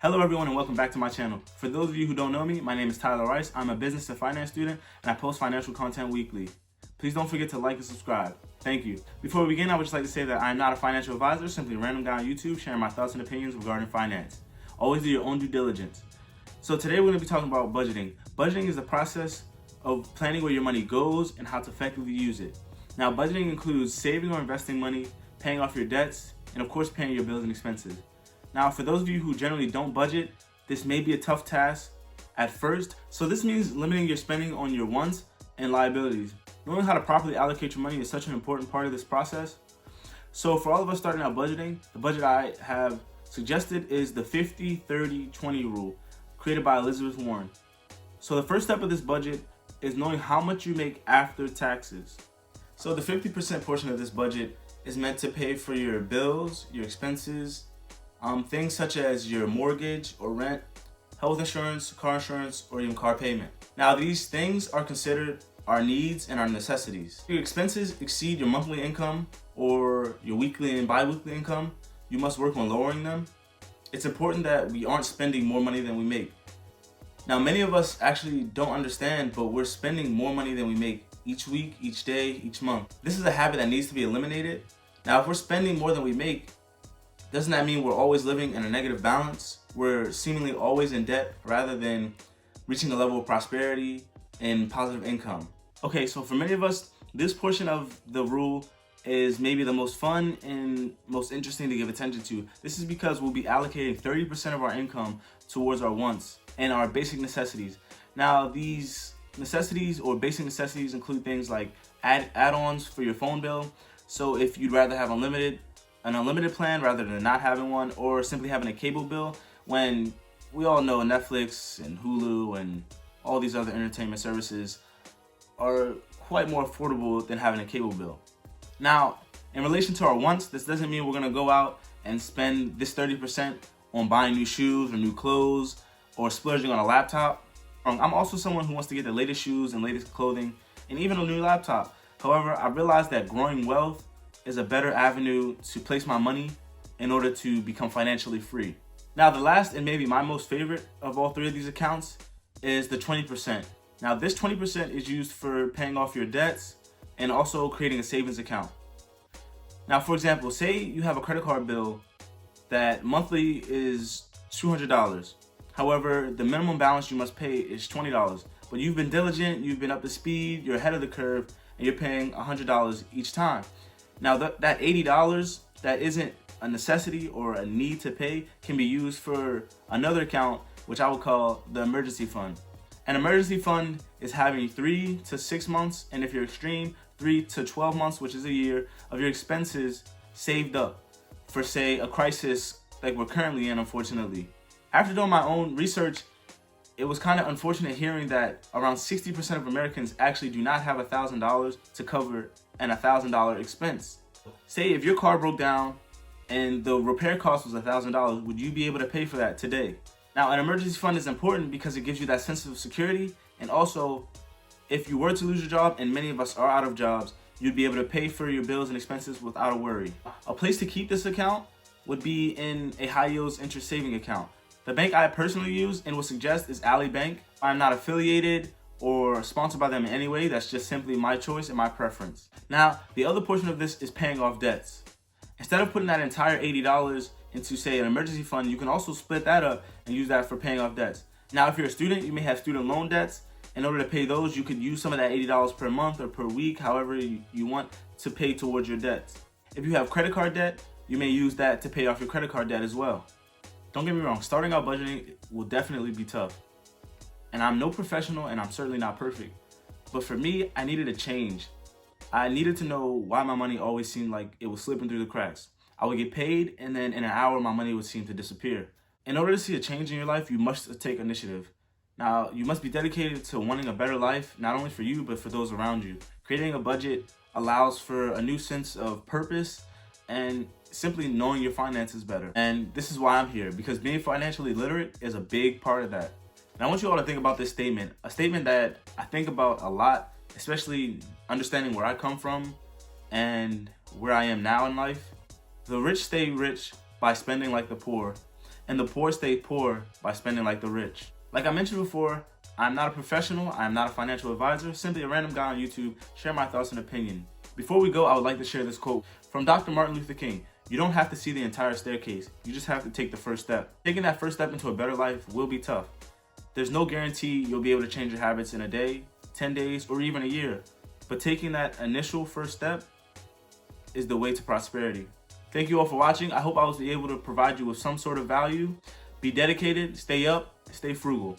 Hello everyone and welcome back to my channel. For those of you who don't know me, my name is Tyler Rice. I'm a business and finance student and I post financial content weekly. Please don't forget to like and subscribe. Thank you. Before we begin, I would just like to say that I am not a financial advisor, simply a random guy on YouTube sharing my thoughts and opinions regarding finance. Always do your own due diligence. So today we're going to be talking about budgeting. Budgeting is the process of planning where your money goes and how to effectively use it. Now, budgeting includes saving or investing money, paying off your debts, and of course paying your bills and expenses. Now, for those of you who generally don't budget, this may be a tough task at first. So this means limiting your spending on your wants and liabilities. Knowing how to properly allocate your money is such an important part of this process. So for all of us starting out budgeting, the budget I have suggested is the 50-30-20 rule created by Elizabeth Warren. So the first step of this budget is knowing how much you make after taxes. So the 50% portion of this budget is meant to pay for your bills, your expenses, things such as your mortgage or rent, health insurance, car insurance, or even car payment. Now, these things are considered our needs and our necessities. If your expenses exceed your monthly income or your weekly and bi-weekly income, you must work on lowering them. It's important that we aren't spending more money than we make. Now, many of us actually don't understand, but we're spending more money than we make each week, each day, each month. This is a habit that needs to be eliminated. Now, if we're spending more than we make, doesn't that mean we're always living in a negative balance? We're seemingly always in debt rather than reaching a level of prosperity and positive income. Okay, so for many of us, this portion of the rule is maybe the most fun and most interesting to give attention to. This is because we'll be allocating 30% of our income towards our wants and our basic necessities. Now, these necessities or basic necessities include things like add-ons for your phone bill. So if you'd rather have an unlimited plan rather than not having one, or simply having a cable bill, when we all know Netflix and Hulu and all these other entertainment services are quite more affordable than having a cable bill. Now, in relation to our wants, this doesn't mean we're gonna go out and spend this 30% on buying new shoes or new clothes or splurging on a laptop. I'm also someone who wants to get the latest shoes and latest clothing and even a new laptop. However, I realized that growing wealth is a better avenue to place my money in order to become financially free. Now, the last and maybe my most favorite of all three of these accounts is the 20%. Now, this 20% is used for paying off your debts and also creating a savings account. Now, for example, say you have a credit card bill that monthly is $200. However, the minimum balance you must pay is $20. But you've been diligent, you've been up to speed, you're ahead of the curve, and you're paying $100 each time. Now, that $80 that isn't a necessity or a need to pay can be used for another account, which I would call the emergency fund. An emergency fund is having 3 to 6 months, and if you're extreme, 3 to 12 months, which is a year, of your expenses saved up for, say, a crisis like we're currently in, unfortunately. After doing my own research, it was kind of unfortunate hearing that around 60% of Americans actually do not have $1,000 to cover an $1,000 expense. Say if your car broke down and the repair cost was $1,000, would you be able to pay for that today? Now, an emergency fund is important because it gives you that sense of security, and also if you were to lose your job, and many of us are out of jobs, you'd be able to pay for your bills and expenses without a worry. A place to keep this account would be in a high yields interest saving account. The bank I personally use and would suggest is Ally Bank. I'm not affiliated or sponsored by them in any way. That's just simply my choice and my preference. Now, the other portion of this is paying off debts. Instead of putting that entire $80 into, say, an emergency fund, you can also split that up and use that for paying off debts. Now, if you're a student, you may have student loan debts. In order to pay those, you could use some of that $80 per month or per week, however you want to pay towards your debts. If you have credit card debt, you may use that to pay off your credit card debt as well. Don't get me wrong, starting out budgeting will definitely be tough. And I'm no professional and I'm certainly not perfect. But for me, I needed a change. I needed to know why my money always seemed like it was slipping through the cracks. I would get paid and then in an hour, my money would seem to disappear. In order to see a change in your life, you must take initiative. Now, you must be dedicated to wanting a better life, not only for you, but for those around you. Creating a budget allows for a new sense of purpose and simply knowing your finances better. And this is why I'm here, because being financially literate is a big part of that. And I want you all to think about this statement, a statement that I think about a lot, especially understanding where I come from and where I am now in life. The rich stay rich by spending like the poor, and the poor stay poor by spending like the rich. Like I mentioned before, I'm not a professional, I'm not a financial advisor, simply a random guy on YouTube, share my thoughts and opinion. Before we go, I would like to share this quote from Dr. Martin Luther King. You don't have to see the entire staircase, you just have to take the first step. Taking that first step into a better life will be tough. There's no guarantee you'll be able to change your habits in a day, 10 days, or even a year. But taking that initial first step is the way to prosperity. Thank you all for watching. I hope I was able to provide you with some sort of value. Be dedicated, stay up, stay frugal.